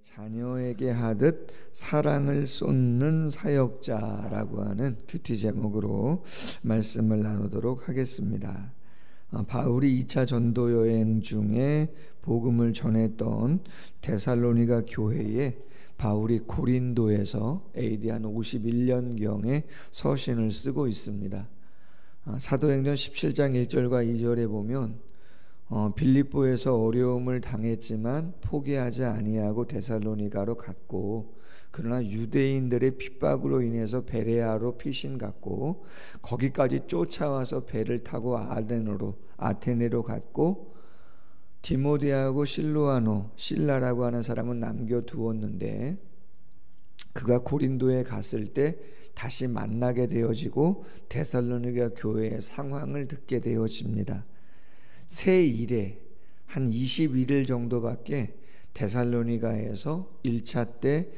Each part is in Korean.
자녀에게 하듯 사랑을 쏟는 사역자라고 하는 큐티 제목으로 말씀을 나누도록 하겠습니다. 바울이 2차 전도 여행 중에 복음을 전했던 데살로니가 교회에 바울이 고린도에서 AD 한 51년경에 서신을 쓰고 있습니다. 사도행전 17장 1절과 2절에 보면 빌립보에서 어려움을 당했지만 포기하지 아니하고 데살로니가로 갔고, 그러나 유대인들의 핍박으로 인해서 베레아로 피신 갔고, 거기까지 쫓아와서 배를 타고 아테네로 갔고, 디모데하고 실라라고 하는 사람은 남겨두었는데 그가 고린도에 갔을 때 다시 만나게 되어지고 데살로니가 교회의 상황을 듣게 되어집니다. 새 일에 한 21일 정도밖에 데살로니가에서 1차 때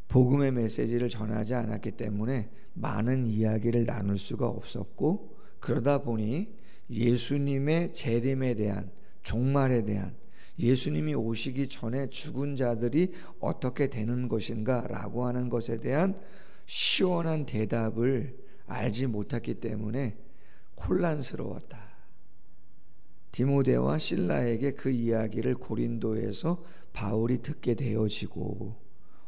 복음의 메시지를 전하지 않았기 때문에 많은 이야기를 나눌 수가 없었고, 그러다 보니 예수님의 재림에 대한, 종말에 대한, 예수님이 오시기 전에 죽은 자들이 어떻게 되는 것인가 라고 하는 것에 대한 시원한 대답을 알지 못했기 때문에 혼란스러웠다. 디모데와 실라에게 그 이야기를 고린도에서 바울이 듣게 되어지고,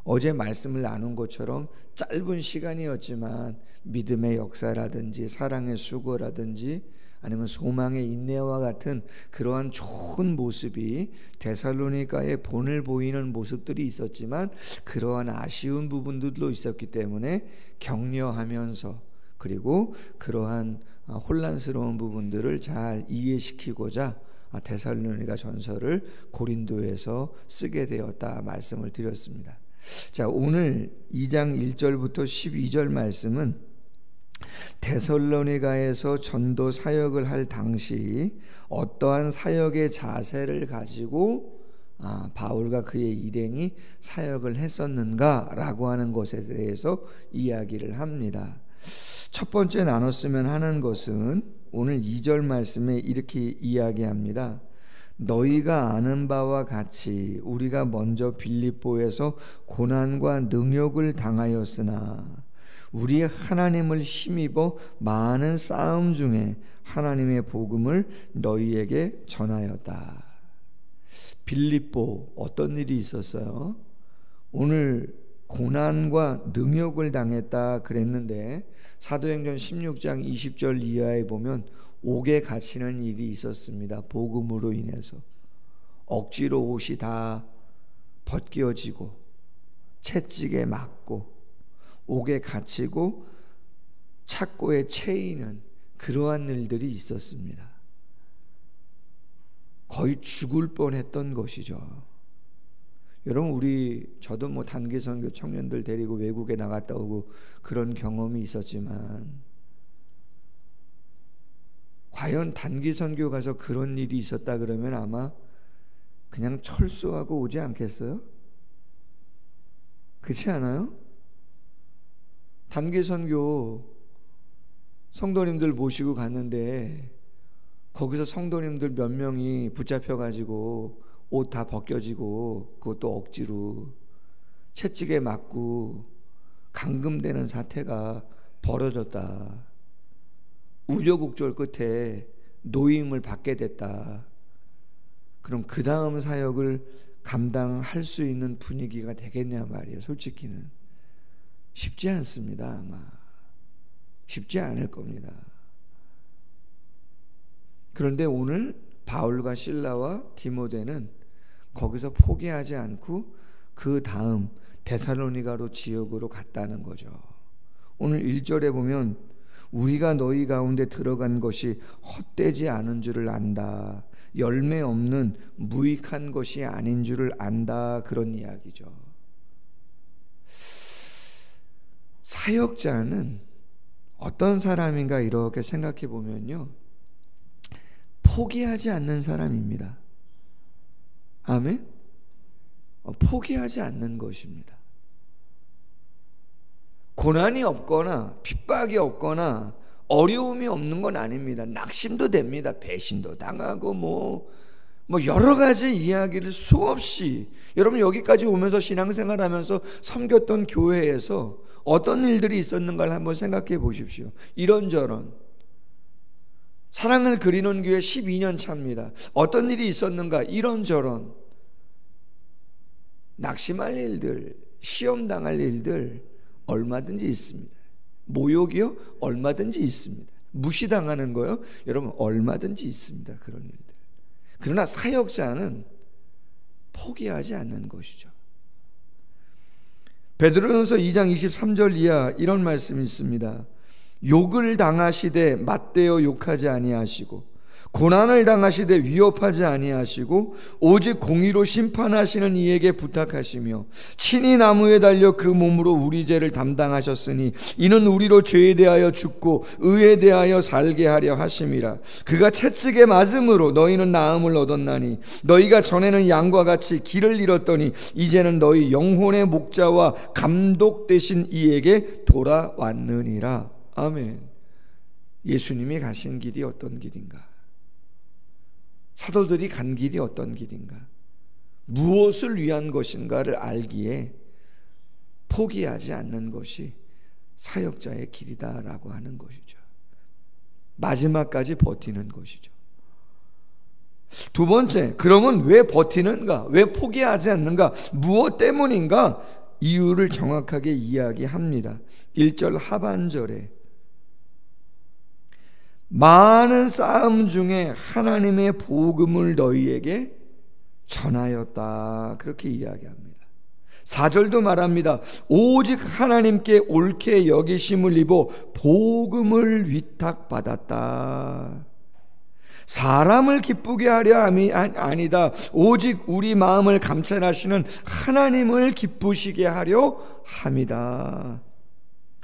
어제 말씀을 나눈 것처럼 짧은 시간이었지만 믿음의 역사라든지 사랑의 수고라든지 아니면 소망의 인내와 같은 그러한 좋은 모습이 데살로니가의 본을 보이는 모습들이 있었지만 그러한 아쉬운 부분들도 있었기 때문에 격려하면서, 그리고 그러한 혼란스러운 부분들을 잘 이해시키고자 데살로니가 전서를 고린도에서 쓰게 되었다 말씀을 드렸습니다. 자, 오늘 2장 1절부터 12절 말씀은 데살로니가에서 전도 사역을 할 당시 어떠한 사역의 자세를 가지고 바울과 그의 일행이 사역을 했었는가라고 하는 것에 대해서 이야기를 합니다. 첫 번째 나눴으면 하는 것은 오늘 2절 말씀에 이렇게 이야기합니다. 너희가 아는 바와 같이 우리가 먼저 빌립보에서 고난과 능욕을 당하였으나 우리 하나님을 힘입어 많은 싸움 중에 하나님의 복음을 너희에게 전하였다. 빌립보 어떤 일이 있었어요? 오늘 고난과 능욕을 당했다 그랬는데 사도행전 16장 20절 이하에 보면 옥에 갇히는 일이 있었습니다. 복음으로 인해서 억지로 옷이 다 벗겨지고 채찍에 맞고 옥에 갇히고 착고에 채이는 그러한 일들이 있었습니다. 거의 죽을 뻔했던 것이죠. 여러분, 저도 뭐 단기 선교 청년들 데리고 외국에 나갔다 오고 그런 경험이 있었지만, 과연 단기 선교 가서 그런 일이 있었다 그러면 아마 그냥 철수하고 오지 않겠어요? 그렇지 않아요? 단기 선교 성도님들 모시고 갔는데 거기서 성도님들 몇 명이 붙잡혀가지고 옷 다 벗겨지고 그것도 억지로 채찍에 맞고 감금되는 사태가 벌어졌다. 우여곡절 끝에 노임을 받게 됐다. 그럼 그 다음 사역을 감당할 수 있는 분위기가 되겠냐 말이에요. 솔직히는 쉽지 않습니다. 아마 쉽지 않을 겁니다. 그런데 오늘 바울과 실라와 디모데는 거기서 포기하지 않고 그 다음 데살로니가로 지역으로 갔다는 거죠. 오늘 1절에 보면 우리가 너희 가운데 들어간 것이 헛되지 않은 줄을 안다. 열매 없는 무익한 것이 아닌 줄을 안다. 그런 이야기죠. 사역자는 어떤 사람인가 이렇게 생각해 보면요, 포기하지 않는 사람입니다. 아멘? 포기하지 않는 것입니다. 고난이 없거나 핍박이 없거나 어려움이 없는 건 아닙니다. 낙심도 됩니다. 배신도 당하고 뭐 여러 가지 이야기를 수없이, 여러분 여기까지 오면서 신앙생활하면서 섬겼던 교회에서 어떤 일들이 있었는가를 한번 생각해 보십시오. 이런저런 사랑을 그리는 교회 12년 차입니다. 어떤 일이 있었는가? 이런저런 낙심할 일들, 시험당할 일들 얼마든지 있습니다. 모욕이요? 얼마든지 있습니다. 무시당하는 거요? 여러분 얼마든지 있습니다. 그런 일들. 그러나 사역자는 포기하지 않는 것이죠. 베드로전서 2장 23절 이하 이런 말씀이 있습니다. 욕을 당하시되 맞대어 욕하지 아니하시고 고난을 당하시되 위협하지 아니하시고 오직 공의로 심판하시는 이에게 부탁하시며 친히 나무에 달려 그 몸으로 우리 죄를 담당하셨으니 이는 우리로 죄에 대하여 죽고 의에 대하여 살게 하려 하심이라. 그가 채찍에 맞음으로 너희는 나음을 얻었나니 너희가 전에는 양과 같이 길을 잃었더니 이제는 너희 영혼의 목자와 감독 되신 이에게 돌아왔느니라. 아멘. 예수님이 가신 길이 어떤 길인가? 사도들이 간 길이 어떤 길인가? 무엇을 위한 것인가를 알기에 포기하지 않는 것이 사역자의 길이다라고 하는 것이죠. 마지막까지 버티는 것이죠. 두 번째, 그러면 왜 버티는가? 왜 포기하지 않는가? 무엇 때문인가? 이유를 정확하게 이야기합니다. 1절 하반절에 많은 싸움 중에 하나님의 복음을 너희에게 전하였다. 그렇게 이야기합니다. 4절도 말합니다. 오직 하나님께 옳게 여기심을 입어 복음을 위탁받았다. 사람을 기쁘게 하려 함이 아니다. 오직 우리 마음을 감찰하시는 하나님을 기쁘시게 하려 함이다.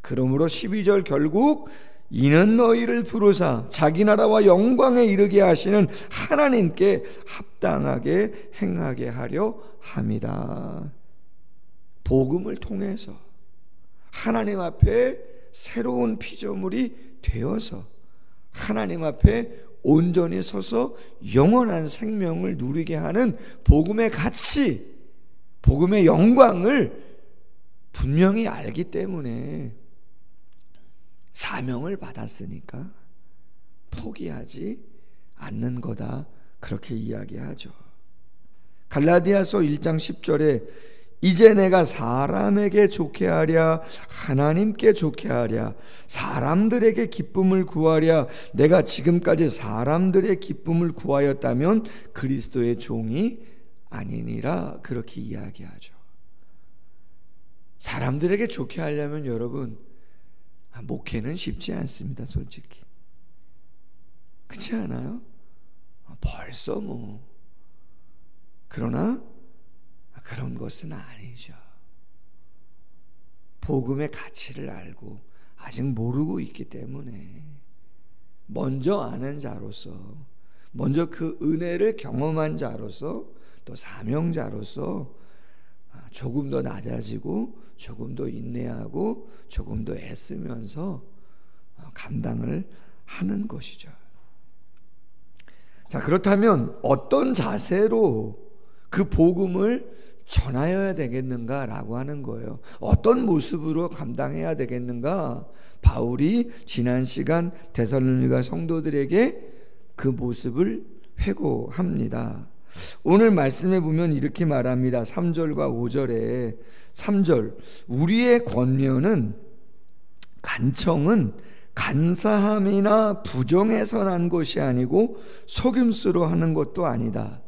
그러므로 12절 결국 이는 너희를 부르사 자기 나라와 영광에 이르게 하시는 하나님께 합당하게 행하게 하려 함이다. 복음을 통해서 하나님 앞에 새로운 피조물이 되어서 하나님 앞에 온전히 서서 영원한 생명을 누리게 하는 복음의 가치, 복음의 영광을 분명히 알기 때문에 사명을 받았으니까 포기하지 않는 거다. 그렇게 이야기하죠. 갈라디아서 1장 10절에 이제 내가 사람에게 좋게 하랴 하나님께 좋게 하랴 사람들에게 기쁨을 구하랴 내가 지금까지 사람들의 기쁨을 구하였다면 그리스도의 종이 아니니라. 그렇게 이야기하죠. 사람들에게 좋게 하려면 여러분 목회는 쉽지 않습니다. 솔직히 그렇지 않아요? 벌써 그러나 그런 것은 아니죠. 복음의 가치를 알고 아직 모르고 있기 때문에 먼저 아는 자로서, 먼저 그 은혜를 경험한 자로서, 또 사명자로서 조금 더 낮아지고 조금 더 인내하고 조금 더 애쓰면서 감당을 하는 것이죠. 자, 그렇다면 어떤 자세로 그 복음을 전하여야 되겠는가라고 하는 거예요. 어떤 모습으로 감당해야 되겠는가? 바울이 지난 시간 데살로니가 성도들에게 그 모습을 회고합니다. 오늘 말씀에 보면 이렇게 말합니다. 3절과 5절에 3절 우리의 권면은 간청은 간사함이나 부정에서 난 것이 아니고 속임수로 하는 것도 아니다.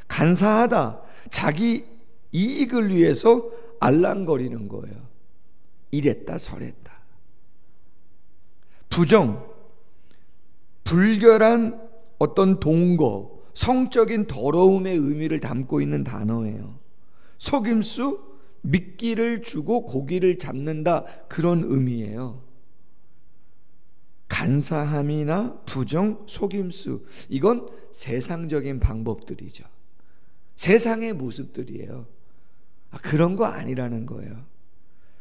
간사하다. 자기 이익을 위해서 알랑거리는 거예요. 이랬다 저랬다. 부정, 불결한 어떤 동거, 성적인 더러움의 의미를 담고 있는 단어예요. 속임수, 미끼를 주고 고기를 잡는다, 그런 의미예요. 간사함이나 부정, 속임수, 이건 세상적인 방법들이죠. 세상의 모습들이에요. 그런 거 아니라는 거예요.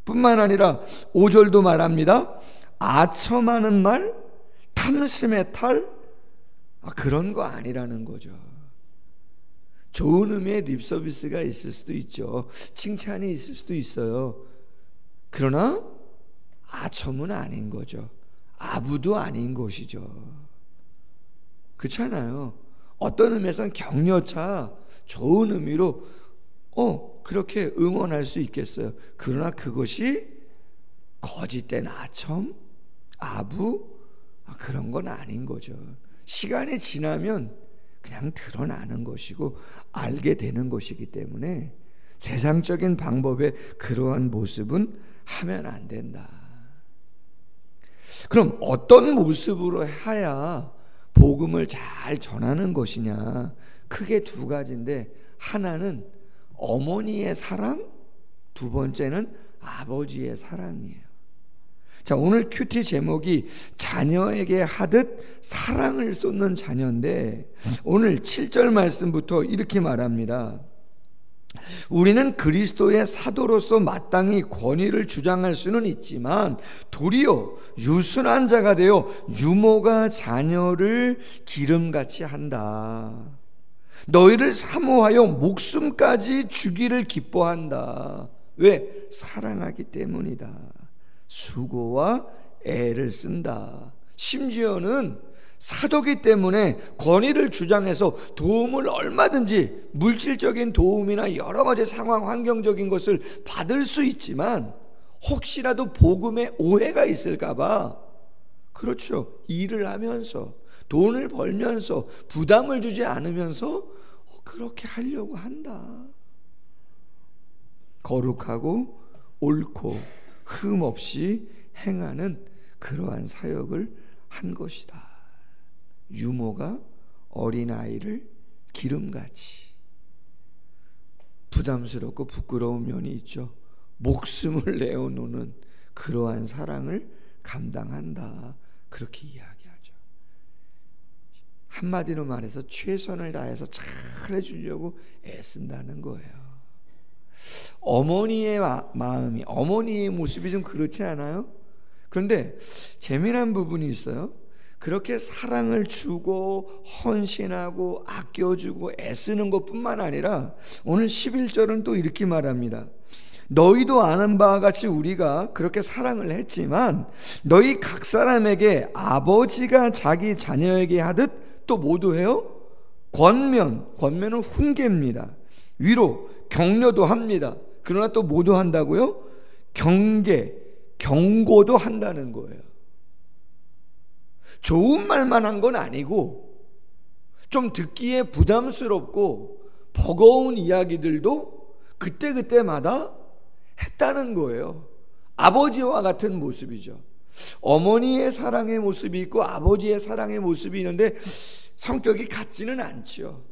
뿐만 아니라 5절도 말합니다. 아첨하는 말, 탐심의 탈, 그런 거 아니라는 거죠. 좋은 의미의 립 서비스가 있을 수도 있죠. 칭찬이 있을 수도 있어요. 그러나 아첨은 아닌 거죠. 아부도 아닌 것이죠. 그렇잖아요. 어떤 의미에서는 격려차, 좋은 의미로 그렇게 응원할 수 있겠어요. 그러나 그것이 거짓된 아첨, 아부, 그런 건 아닌 거죠. 시간이 지나면 그냥 드러나는 것이고 알게 되는 것이기 때문에 세상적인 방법의 그러한 모습은 하면 안 된다. 그럼 어떤 모습으로 해야 복음을 잘 전하는 것이냐? 크게 두 가지인데, 하나는 어머니의 사랑, 두 번째는 아버지의 사랑이에요. 자, 오늘 큐티 제목이 자녀에게 하듯 사랑을 쏟는 자녀인데, 오늘 7절 말씀부터 이렇게 말합니다. 우리는 그리스도의 사도로서 마땅히 권위를 주장할 수는 있지만 도리어 유순한 자가 되어 유모가 자녀를 기름같이 한다. 너희를 사모하여 목숨까지 주기를 기뻐한다. 왜? 사랑하기 때문이다. 수고와 애를 쓴다. 심지어는 사도기 때문에 권위를 주장해서 도움을 얼마든지 물질적인 도움이나 여러 가지 상황, 환경적인 것을 받을 수 있지만 혹시라도 복음에 오해가 있을까봐, 그렇죠, 일을 하면서 돈을 벌면서 부담을 주지 않으면서 그렇게 하려고 한다. 거룩하고 옳고 흠 없이 행하는 그러한 사역을 한 것이다. 유모가 어린아이를 기름같이. 부담스럽고 부끄러운 면이 있죠. 목숨을 내어놓는 그러한 사랑을 감당한다. 그렇게 이야기하죠. 한마디로 말해서 최선을 다해서 잘해주려고 애쓴다는 거예요. 어머니의 마음이, 어머니의 모습이 좀 그렇지 않아요? 그런데 재미난 부분이 있어요. 그렇게 사랑을 주고 헌신하고 아껴주고 애쓰는 것뿐만 아니라 오늘 11절은 또 이렇게 말합니다. 너희도 아는 바와 같이 우리가 그렇게 사랑을 했지만 너희 각 사람에게 아버지가 자기 자녀에게 하듯 또 모두 해요? 권면은 훈계입니다. 위로, 격려도 합니다. 그러나 또 모두 한다고요? 경계, 경고도 한다는 거예요. 좋은 말만 한 건 아니고 좀 듣기에 부담스럽고 버거운 이야기들도 그때그때마다 했다는 거예요. 아버지와 같은 모습이죠. 어머니의 사랑의 모습이 있고 아버지의 사랑의 모습이 있는데 성격이 같지는 않죠.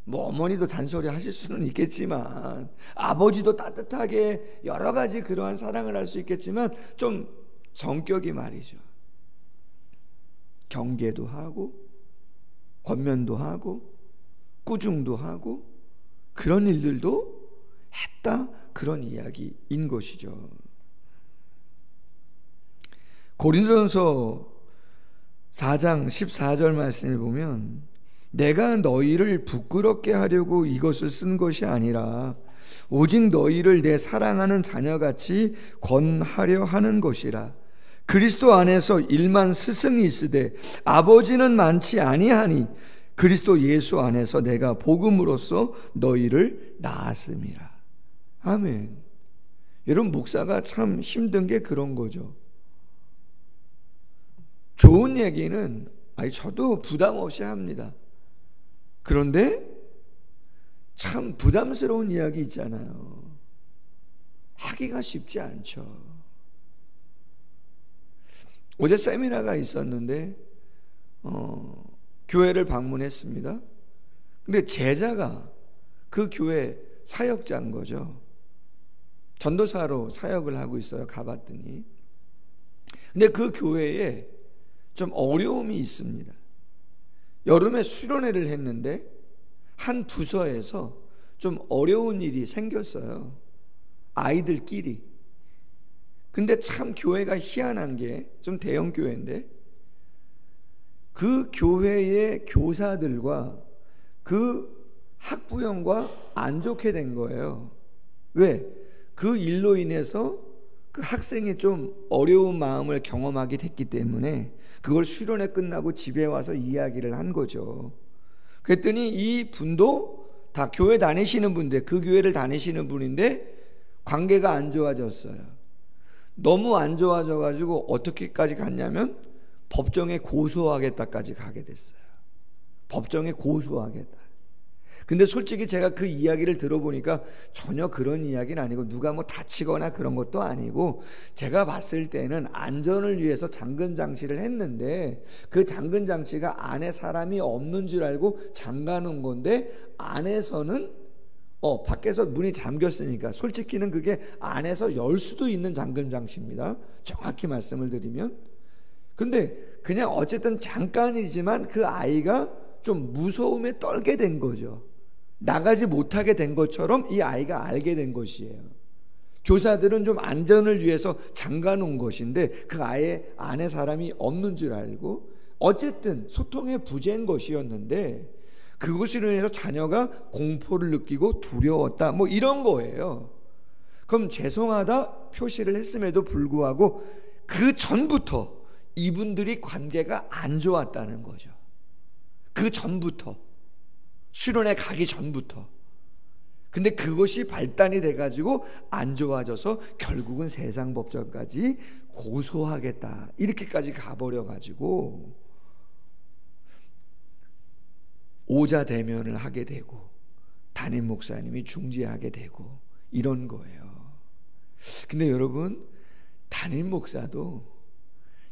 뭐 어머니도 단소리 하실 수는 있겠지만 아버지도 따뜻하게 여러 가지 그러한 사랑을 할 수 있겠지만 좀 성격이 말이죠. 경계도 하고 권면도 하고 꾸중도 하고 그런 일들도 했다, 그런 이야기인 것이죠. 고린도전서 4장 14절 말씀을 보면 내가 너희를 부끄럽게 하려고 이것을 쓴 것이 아니라 오직 너희를 내 사랑하는 자녀같이 권하려 하는 것이라. 그리스도 안에서 일만 스승이 있으되 아버지는 많지 아니하니 그리스도 예수 안에서 내가 복음으로써 너희를 낳았음이라. 아멘. 여러분, 목사가 참 힘든 게 그런 거죠. 좋은 얘기는 저도 부담 없이 합니다. 그런데 참 부담스러운 이야기 있잖아요. 하기가 쉽지 않죠. 어제 세미나가 있었는데 교회를 방문했습니다. 근데 제자가 그 교회 사역자인 거죠. 전도사로 사역을 하고 있어요. 가봤더니. 근데 그 교회에 좀 어려움이 있습니다. 여름에 수련회를 했는데 한 부서에서 좀 어려운 일이 생겼어요. 아이들끼리. 근데 참 교회가 희한한 게 좀 대형 교회인데 그 교회의 교사들과 그 학부형과 안 좋게 된 거예요. 왜? 그 일로 인해서 그 학생이 좀 어려운 마음을 경험하게 됐기 때문에 그걸 수련회 끝나고 집에 와서 이야기를 한 거죠. 그랬더니 이 분도 다 교회 다니시는 분인데, 그 교회를 다니시는 분인데 관계가 안 좋아졌어요. 너무 안 좋아져 가지고 어떻게까지 갔냐면 법정에 고소하겠다까지 가게 됐어요. 법정에 고소하겠다. 근데 솔직히 제가 그 이야기를 들어보니까 전혀 그런 이야기는 아니고, 누가 뭐 다치거나 그런 것도 아니고, 제가 봤을 때는 안전을 위해서 잠근 장치를 했는데 그 잠근 장치가 안에 사람이 없는 줄 알고 잠가 놓은 건데, 안에서는 밖에서 문이 잠겼으니까 솔직히는 그게 안에서 열 수도 있는 잠금 장치입니다, 정확히 말씀을 드리면. 근데 그냥 어쨌든 잠깐이지만 그 아이가 좀 무서움에 떨게 된 거죠. 나가지 못하게 된 것처럼 이 아이가 알게 된 것이에요. 교사들은 좀 안전을 위해서 잠가 놓은 것인데 그 아이 안에 사람이 없는 줄 알고, 어쨌든 소통의 부재인 것이었는데 그것으로 인해서 자녀가 공포를 느끼고 두려웠다, 뭐 이런 거예요. 그럼 죄송하다 표시를 했음에도 불구하고 그 전부터 이분들이 관계가 안 좋았다는 거죠. 그 전부터, 수련회 가기 전부터. 근데 그것이 발단이 돼가지고 안 좋아져서 결국은 세상법정까지 고소하겠다, 이렇게까지 가버려가지고 오자대면을 하게 되고 담임 목사님이 중재하게 되고 이런 거예요. 근데 여러분, 담임 목사도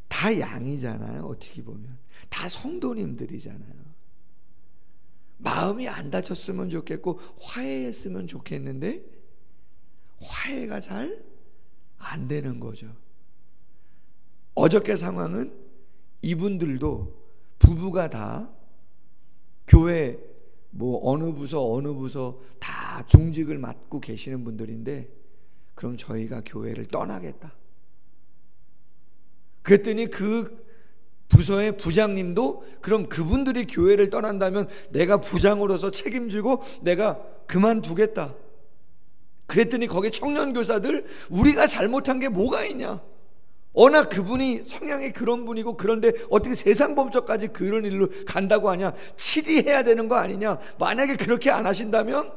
다 양이잖아요. 어떻게 보면 다 성도님들이잖아요. 마음이 안 다쳤으면 좋겠고 화해했으면 좋겠는데 화해가 잘 안 되는 거죠. 어저께 상황은 이분들도 부부가 다 교회 뭐 어느 부서 다 중직을 맡고 계시는 분들인데, 그럼 저희가 교회를 떠나겠다. 그랬더니 그 부서의 부장님도 그럼 그분들이 교회를 떠난다면 내가 부장으로서 책임지고 내가 그만두겠다. 그랬더니 거기 청년교사들, 우리가 잘못한 게 뭐가 있냐, 워낙 그분이 성향이 그런 분이고, 그런데 어떻게 세상법적까지 그런 일로 간다고 하냐, 치리해야 되는 거 아니냐, 만약에 그렇게 안 하신다면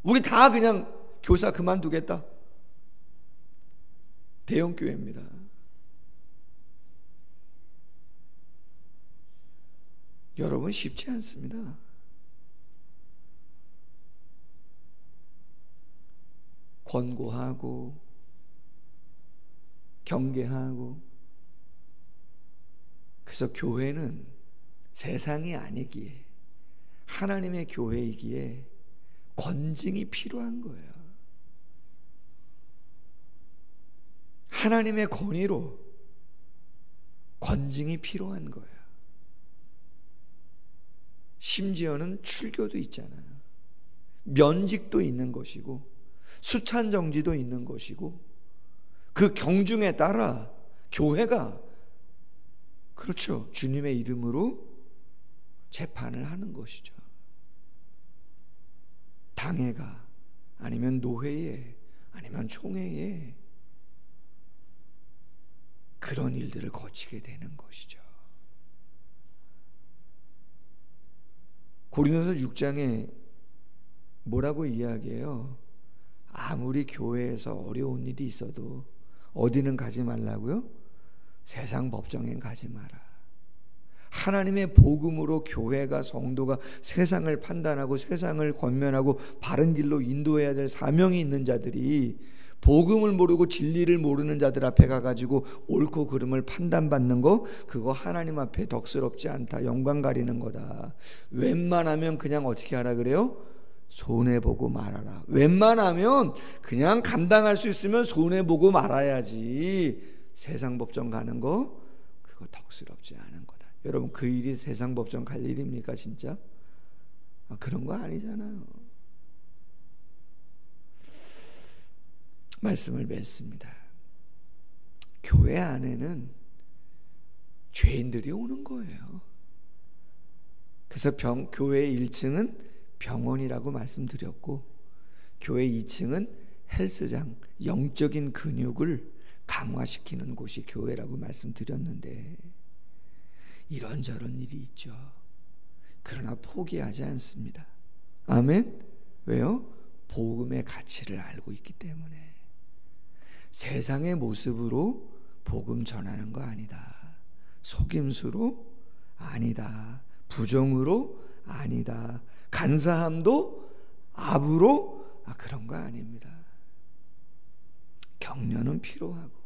우리 다 그냥 교사 그만두겠다. 대형교회입니다. 여러분, 쉽지 않습니다. 권고하고 경계하고. 그래서 교회는 세상이 아니기에, 하나님의 교회이기에 권징이 필요한 거예요. 하나님의 권위로 권징이 필요한 거예요. 심지어는 출교도 있잖아요. 면직도 있는 것이고 수찬정지도 있는 것이고, 그 경중에 따라 교회가, 그렇죠, 주님의 이름으로 재판을 하는 것이죠. 당회가 아니면 노회에 아니면 총회에 그런 일들을 거치게 되는 것이죠. 고린도서 6장에 뭐라고 이야기해요? 아무리 교회에서 어려운 일이 있어도 어디는 가지 말라고요? 세상 법정엔 가지 마라. 하나님의 복음으로 교회가, 성도가 세상을 판단하고 세상을 권면하고 바른 길로 인도해야 될 사명이 있는 자들이 복음을 모르고 진리를 모르는 자들 앞에 가가지고 옳고 그름을 판단받는 거, 그거 하나님 앞에 덕스럽지 않다, 영광 가리는 거다. 웬만하면 그냥 어떻게 하라 그래요? 손해보고 말아라. 웬만하면 그냥 감당할 수 있으면 손해보고 말아야지. 세상 법정 가는 거, 그거 덕스럽지 않은 거다. 여러분, 그 일이 세상 법정 갈 일입니까 진짜? 그런 거 아니잖아요. 말씀을 맺습니다. 교회 안에는 죄인들이 오는 거예요. 그래서 교회의 1층은 병원이라고 말씀드렸고, 교회 2층은 헬스장, 영적인 근육을 강화시키는 곳이 교회라고 말씀드렸는데, 이런저런 일이 있죠. 그러나 포기하지 않습니다. 아멘? 왜요? 복음의 가치를 알고 있기 때문에. 세상의 모습으로 복음 전하는 거 아니다. 속임수로 아니다. 부정으로 아니다. 간사함도 압으로 그런 거 아닙니다. 격려는 필요하고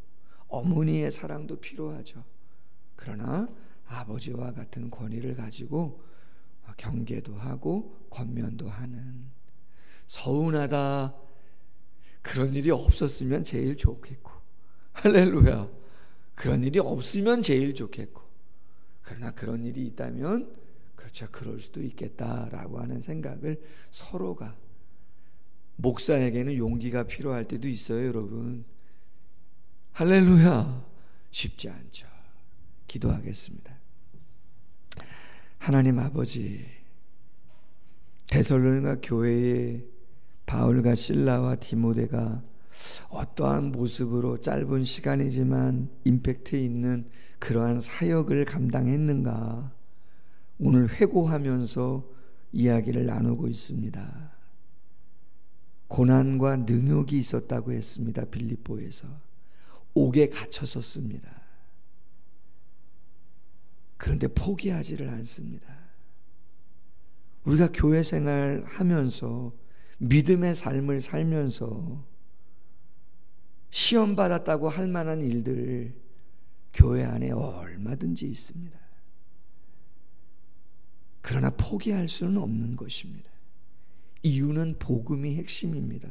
어머니의 사랑도 필요하죠. 그러나 아버지와 같은 권위를 가지고 경계도 하고 권면도 하는, 서운하다, 그런 일이 없었으면 제일 좋겠고, 할렐루야, 그런 일이 없으면 제일 좋겠고, 그러나 그런 일이 있다면 그렇죠, 그럴 수도 있겠다라고 하는 생각을 서로가, 목사에게는 용기가 필요할 때도 있어요, 여러분. 할렐루야. 쉽지 않죠. 기도하겠습니다. 하나님 아버지, 데살로니가 교회에 바울과 실라와 디모데가 어떠한 모습으로 짧은 시간이지만 임팩트 있는 그러한 사역을 감당했는가, 오늘 회고하면서 이야기를 나누고 있습니다. 고난과 능욕이 있었다고 했습니다. 빌립보에서 옥에 갇혔었습니다. 그런데 포기하지를 않습니다. 우리가 교회 생활하면서 믿음의 삶을 살면서 시험 받았다고 할 만한 일들 교회 안에 얼마든지 있습니다. 그러나 포기할 수는 없는 것입니다. 이유는 복음이 핵심입니다.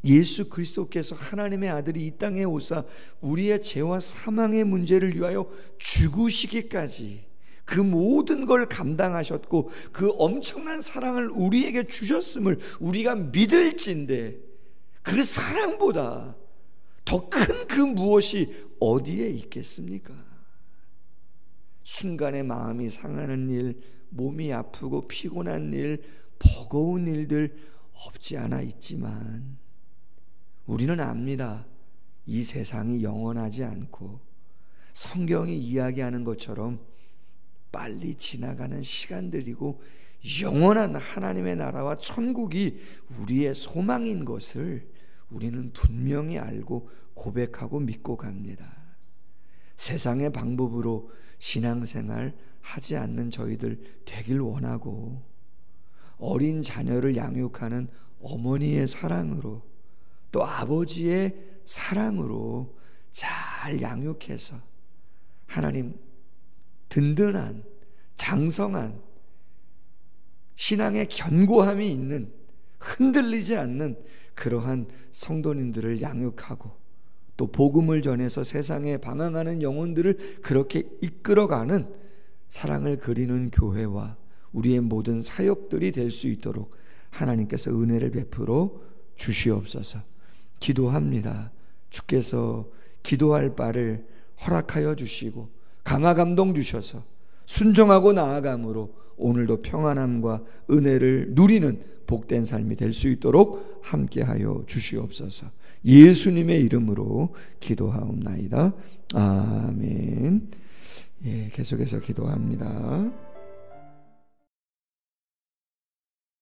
예수 그리스도께서 하나님의 아들이 이 땅에 오사 우리의 죄와 사망의 문제를 위하여 죽으시기까지 그 모든 걸 감당하셨고, 그 엄청난 사랑을 우리에게 주셨음을 우리가 믿을진데, 그 사랑보다 더 큰 그 무엇이 어디에 있겠습니까? 순간에 마음이 상하는 일, 몸이 아프고 피곤한 일, 버거운 일들 없지 않아 있지만 우리는 압니다. 이 세상이 영원하지 않고 성경이 이야기하는 것처럼 빨리 지나가는 시간들이고, 영원한 하나님의 나라와 천국이 우리의 소망인 것을 우리는 분명히 알고 고백하고 믿고 갑니다. 세상의 방법으로 신앙생활 하지 않는 저희들 되길 원하고, 어린 자녀를 양육하는 어머니의 사랑으로, 또 아버지의 사랑으로 잘 양육해서 하나님 든든한 장성한 신앙의 견고함이 있는, 흔들리지 않는 그러한 성도님들을 양육하고, 또 복음을 전해서 세상에 방황하는 영혼들을 그렇게 이끌어가는 사랑을 그리는 교회와 우리의 모든 사역들이 될 수 있도록 하나님께서 은혜를 베풀어 주시옵소서. 기도합니다. 주께서 기도할 바를 허락하여 주시고 강화 감동 주셔서 순종하고 나아감으로 오늘도 평안함과 은혜를 누리는 복된 삶이 될 수 있도록 함께하여 주시옵소서. 예수님의 이름으로 기도하옵나이다. 아멘. 계속해서 기도합니다.